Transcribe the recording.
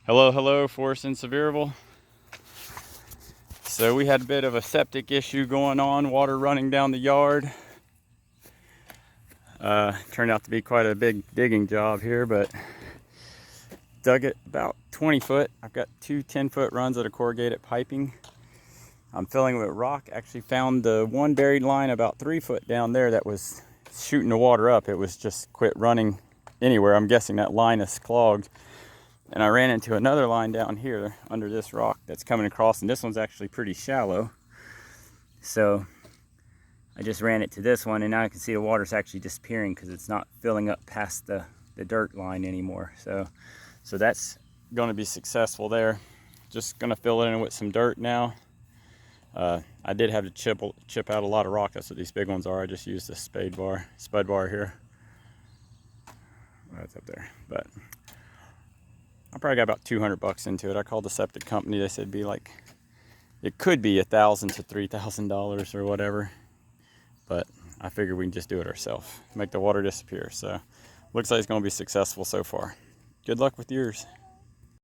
Hello, Forest in Sevierville. So we had a bit of a septic issue going on, water running down the yard. Turned out to be quite a big digging job here, but dug it about 20 foot. I've got two 10-foot runs of corrugated piping. I'm filling with rock. Actually found the one buried line about 3 foot down there that was shooting the water up. It was just quit running anywhere. I'm guessing that line is clogged. And I ran into another line down here under this rock that's coming across, and this one's actually pretty shallow. So I just ran it to this one, and now I can see the water's actually disappearing because it's not filling up past the dirt line anymore. So that's going to be successful there. Just going to fill it in with some dirt now. I did have to chip out a lot of rock. That's what these big ones are. I just used a spud bar here. That's up there, but I probably got about 200 bucks into it. I called the septic company. They said it could be $1,000 to $3,000 or whatever, but I figured we can just do it ourselves, make the water disappear. So looks like it's going to be successful so far. Good luck with yours.